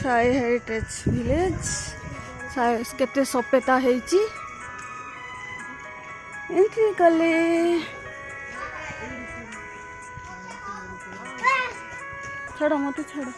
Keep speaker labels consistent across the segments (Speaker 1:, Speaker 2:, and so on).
Speaker 1: Sai heritage village केते सपेता हेची entry कले छाड़ मत छाड़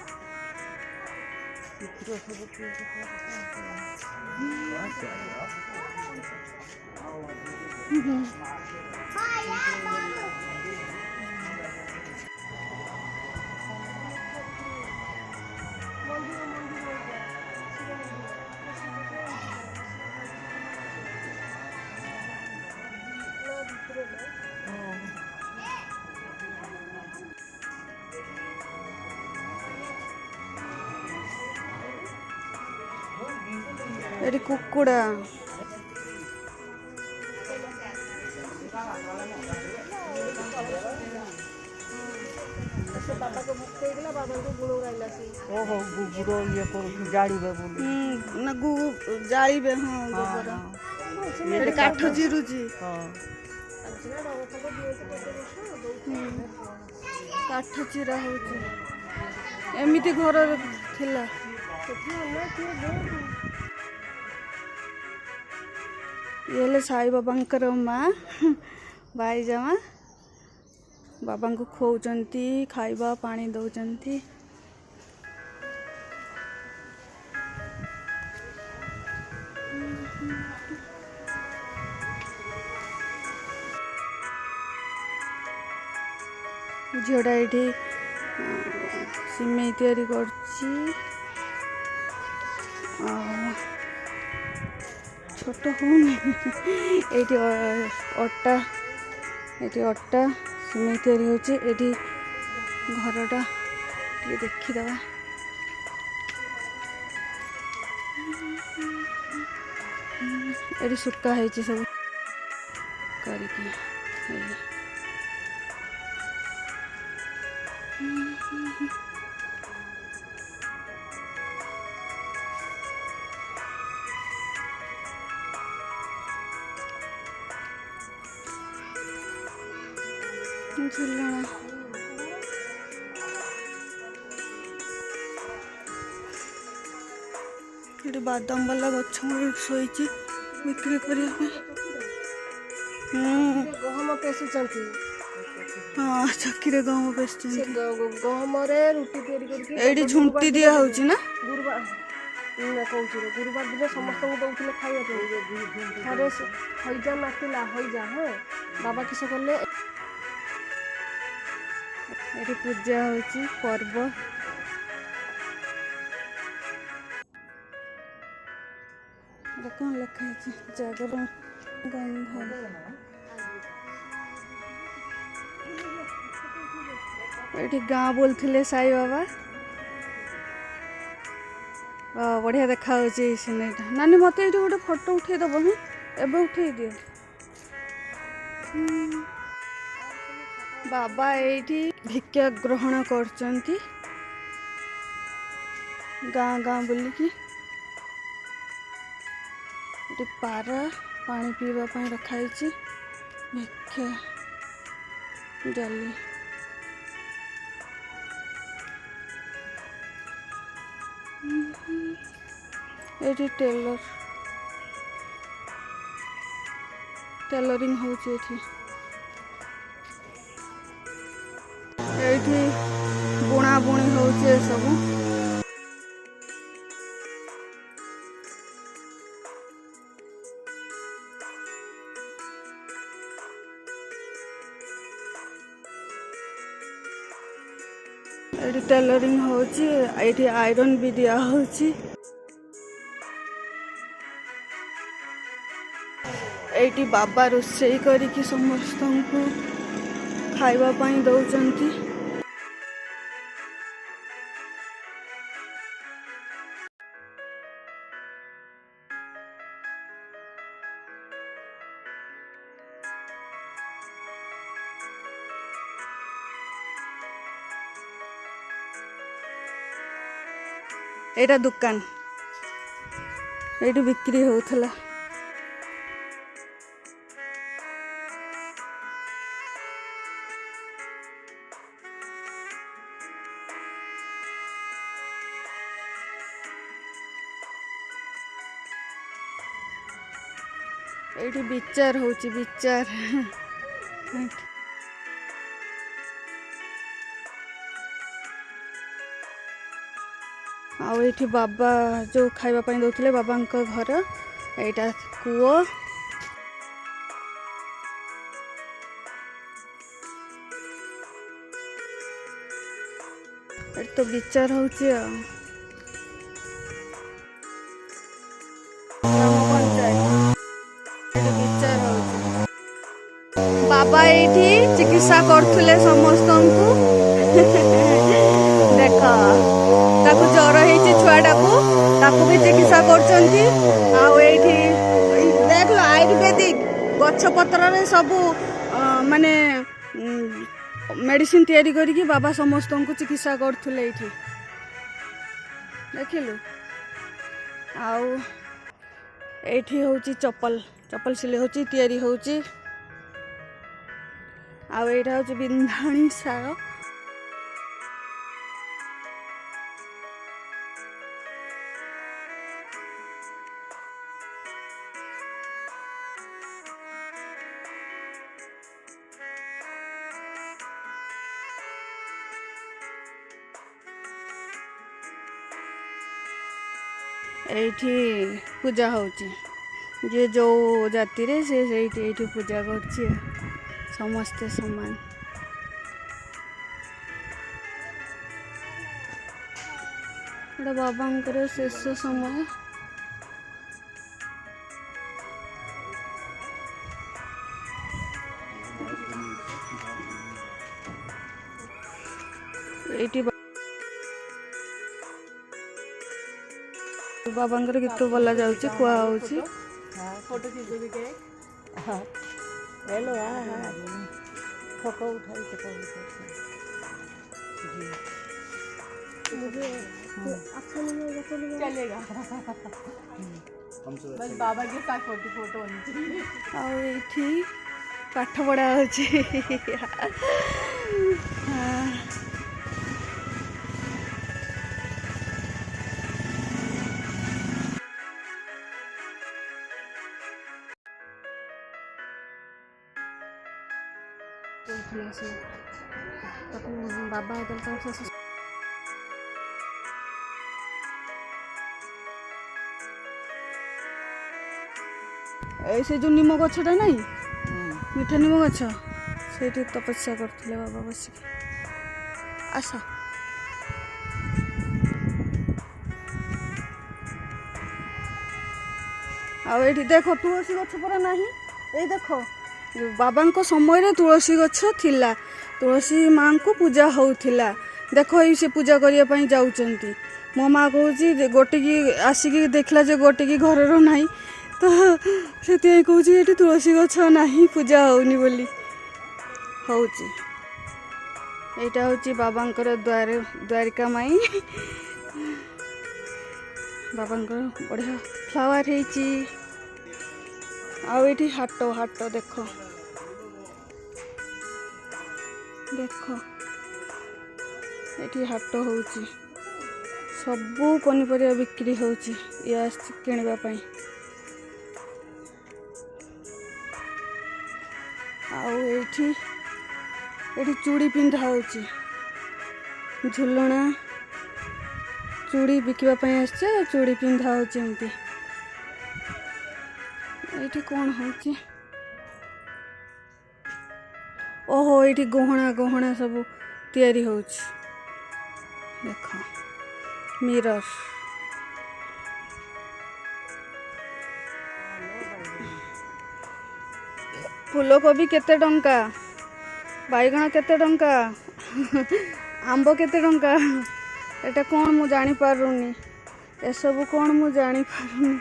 Speaker 1: एटी कुकुड़ा बाबा को भक्त ହେଇଥିଲା ବାବାଙ୍କୁ ଗୁଣ ଗାଇଲା ସେ ଓହୋ ଗୁଗୁର ଇଏ କରୁ ଜାଳିବେ ବୋଲି ନା ଗୁଗୁ ଜାଳିବେ ହଁ ଗୋବର ଏଠି କାଠ ଜିରୁଛି ହଁ କାଠ ଚିରା ହଉଛି ଏମିତି ଘର ଥିଲା ये हेले साई बाबांकर माँ भाईजामा बाबा को खोचंती खाइबा पानी दौचंती झीटा ये सिमेई तैयारी करची छोट होनी ये अट्टा सिमेई तैयारी होची एटी घरटा ये देखीदबा ये सुक्का है सब करके झुलना ये बादाम वाला गछ शोई बिक्री करने गहम पेशुंट हाँ चक्की गहम पेशुंट गहम रुटी ये झुंटी दिया होची ना गुरुवार कौन गुरुवार दिन समस्त दौले खाइबा थे हईजा मातिला हईजा हाँ बाबा किस कले ये पूजा होची पर्व कौन लिखा है जागरण गंध ये गाँ बोलते साई बाबा बढ़िया देखा सिनेटा नानी मत ये गोटे फोटो उठे दब हाँ एवं उठे दियो बाबा ये भिक्षा ग्रहण करचंती गाँ गाँ बोलिकी ये पारा पानी पीवा पाई रखाई भिक्षा डाली ये टेलरिंग होची एठी बुणा बुणी होची सब ये टेलरिंग होची ये आयरन भी दिया होची ये बाबा रोषेई करिकी समस्त को खाइबा पाई दौचंती एटा दुकान ये बिक्री होता ଏଇଠି ବିଚାର ହଉଛି ବିଚାର। ଆଉ ଏଇଠି ବାବା ଯେଉଁ ଖାଇବା ପାଇଁ ଦଉଥିଲେ ବାବାଙ୍କ ଘର, ଏଇଟା କୂଅ। ଏଠି ତ ବିଚାର ହଉଛି ଆଉ। ଗ୍ରାମ ପଞ୍ଚାୟତ ବିଚାର ହଉଛି। ବାବା ଏଇଠି ଚିକିତ୍ସା କରୁଥିଲେ ସମସ୍ତଙ୍କୁ। ଦେଖ ତାକୁ ଜ୍ୱର ହେଇଛି ଛୁଆଟାକୁ, ତାକୁ ବି ଚିକିତ୍ସା କରୁଛନ୍ତି। ଆଉ ଏଇଠି ଦେଖିଲ ଆୟୁର୍ବେଦିକ ଗଛ ପତ୍ରରେ ସବୁ ମାନେ ମେଡିସିନ ତିଆରି କରିକି ବାବା ସମସ୍ତଙ୍କୁ ଚିକିତ୍ସା କରୁଥିଲେ ଏଇଠି, ଦେଖିଲୁ। ଆଉ ଏଇଠି ହଉଛି ଚପଲ ସିଲେଇ ହଉଛି, ତିଆରି ହଉଛି। ଆଉ ଏଇଟା ହଉଛି ବିନ୍ଧାଣୀ ଶାଳ। ଏଇଠି ପୂଜା ହଉଛି, ଯିଏ ଯୋଉ ଜାତିରେ ସେ ଏଇଠି ପୂଜା କରୁଛି। ସମସ୍ତେ ସମାନ। ଏଇଟା ବାବାଙ୍କର ଶେଷ ସମୟ। ଏଇଠି ବାବାଙ୍କର ଗୀତ ବୋଲା ଯାଉଛି, କୁହା ହଉଛି। ଫଟୋ चलेगा बस बाबा के साथ फोटो होनी चाहिए। ଆଉ ଏଇଠି ପାଠ ପଢ଼ା ହଉଛି। ତାକୁ ବାବା ସେ ଯେଉଁ ନିମ ଗଛଟା ନାହିଁ, ମିଠା ନିମ ଗଛ, ସେଇଠି ତପସ୍ୟା କରୁଥିଲେ ବାବା ବସିକି। ଆସ ଆଉ ଏଇଠି ଦେଖ ତୁଳସୀ ଗଛ ପରା ନାହିଁ। ଏଇ ଦେଖ ବାବାଙ୍କ ସମୟରେ ତୁଳସୀ ଗଛ ଥିଲା, ତୁଳସୀ ମାଙ୍କୁ ପୂଜା ହଉଥିଲା। ଦେଖ ଏଇ ସେ ପୂଜା କରିବା ପାଇଁ ଯାଉଛନ୍ତି। ମୋ ମା କହୁଛି ଗୋଟିକି ଆସିକି ଦେଖିଲା ଯେ ଗୋଟିକି ଘରର ନାହିଁ, ତ ସେଥିପାଇଁ କହୁଛି ଏଠି ତୁଳସୀ ଗଛ ନାହିଁ, ପୂଜା ହଉନି ବୋଲି। ହଉଛି ଏଇଟା ହଉଛି ବାବାଙ୍କର ଦ୍ୱାରିକା ମାଇ। ବାବାଙ୍କର ବଢ଼ିଆ ଫ୍ଲାୱାର ହେଇଛି। ଆଉ ଏଇଠି ହାଟ ଦେଖ ଏଠି ହାଟ ହଉଛି, ସବୁ ପନିପରିବା ବିକ୍ରି ହଉଛି। ଇଏ ଆସିଛି କିଣିବା ପାଇଁ। ଆଉ ଏଇଠି ଚୁଡ଼ି ପିନ୍ଧା ହଉଛି, ଝୁଲଣା ଚୁଡ଼ି ବିକିବା ପାଇଁ ଆସିছে, ଚୁଡ଼ି ପିନ୍ଧା ହଉଛି ଏମିତି। ଏଇଠି କ'ଣ ହଉଛି? ଓହୋ ଏଇଠି ଗହଣା ସବୁ ତିଆରି ହଉଛି। ଦେଖ ମିରର। ଫୁଲକୋବି କେତେ ଟଙ୍କା, ବାଇଗଣ କେତେ ଟଙ୍କା, ଆମ୍ବ କେତେ ଟଙ୍କା? ଏଟା କ'ଣ ମୁଁ ଜାଣିପାରୁନି, ଏସବୁ କ'ଣ ମୁଁ ଜାଣିପାରୁନି।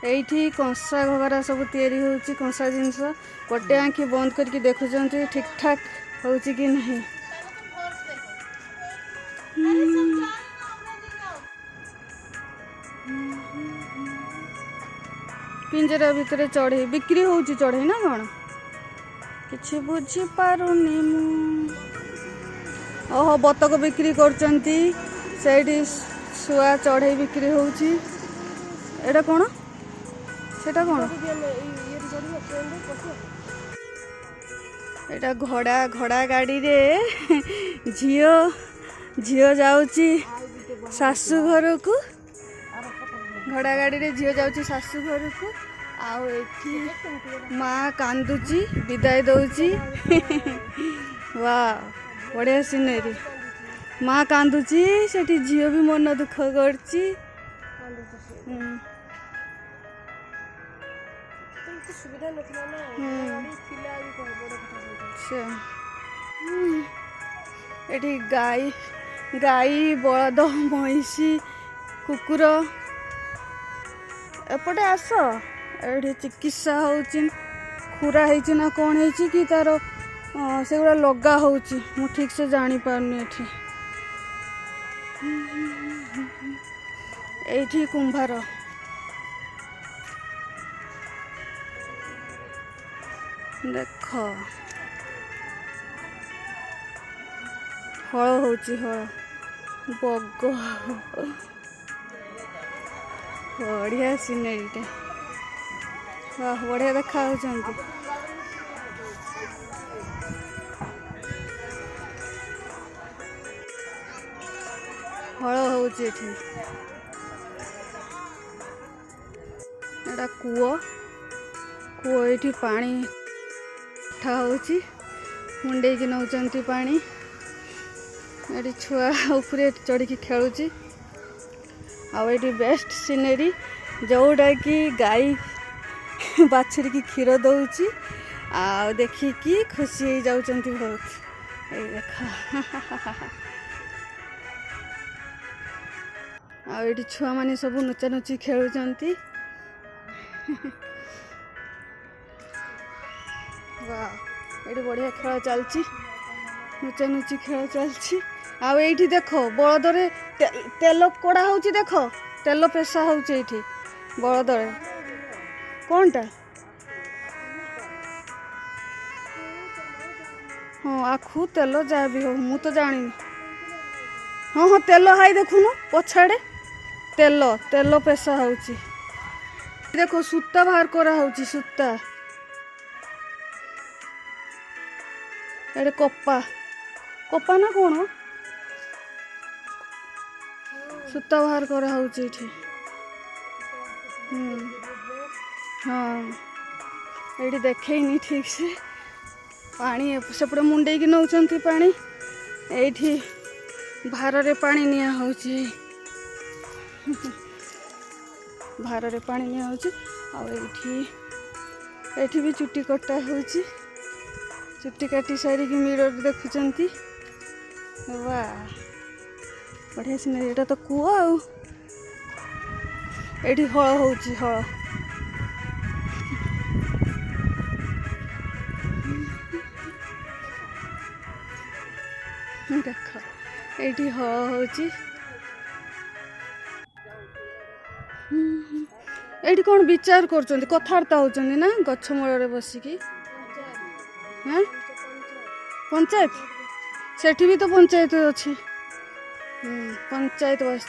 Speaker 1: এইଠି କଂସା ଘଗରା ସବୁ ତିଆରି ହେଉଛି, କଂସା ଜିନିଷ। ଗୋଟେ ଆଖି ବନ୍ଦ କରିକି ଦେଖୁଛନ୍ତି ଠିକ୍ ଠାକ୍ ହେଉଛି କି ନାହିଁ। ପିଞ୍ଜରା ଭିତରେ ଚଢ଼େଇ ବିକ୍ରି ହେଉଛି, ଚଢ଼େଇ ନା କ'ଣ କିଛି ବୁଝିପାରୁନି ମୁଁ। ଓହୋ ବତକ ବିକ୍ରି କରୁଛନ୍ତି ସେଇଠି, छुआ चढ़ई बिक्री होउची एटा कोन सेटा कोन एटा घोड़ा घोड़ा गाड़ी रे झियो झियो जाउची सासू घर को घोड़ा गाड़ी रे झियो जाउची सासू घर को आउ एठी माँ कांदुची विदाई दउची वाह बढ़िया सिनेरी माँ कांदुची सेठी झियो भी मन दुख करची एठी गाई गाई बलद महिषी कुकुर एपटे आस एठी चिकित्सा होउची खुरा ହେଇଛି ना कौन ହେଇଛି कि तार से गुड़ा लगा होउची मु ठीक से जानी पारनी एठी एठी कुंभार देख हल होउची हल बग बढ़िया सिनेरीटे वाह बढ़िया देखा होचंती हल होउची एठी एटा कूओ कूओ एठी पानी उठा होउची मुंडे की नौचंती पानी एटी छुआ ऊपर चढ़ी खेलुची आउ एटी बेस्ट सिनेरी जोटा कि गाई बाछुरी की क्षीर दौची आ देखिकी खुशी हो जाउचंती बहुत ए देख आउ छुआ माने सब नचा नुची खेलुचंती वाह एटी बढ़िया खेल चलची नुचा नुची खेल चलची आउ एठी देखो बलदरे तेल कोड़ा होची देखो तेल पेशा होची एठी बलदरे कोनटा हाँ आखु तेल जा भी हो मु तो जानी हाँ हाँ तेल हाई देखुन पछाड़े तेल तेल पेशा होची देखो सूता बाहर करा होची सूता एडे कप्पा कप्पा ना कौन सूता बाहर करा होची एठी हाँ ये देखनी ठीक से पानी सेपटे मुंडे की नौचंती पानी एठी भार रे पानी निया होची भार रे पानी निया होची आ एठी भी चुट्टी कटा होची चुट्टी काटी सारी की मिरर देखुचंती वाह बढ़िया सिनेरी एटा तो कूओ आउ एठी हल होची हल देख ये हल होची ये कौन विचार कर कथबार्ता होचंदी ना गछ मूल बसिकी हाँ पंचायत सेठी भी तो पंचायत अच्छी पंचायत बस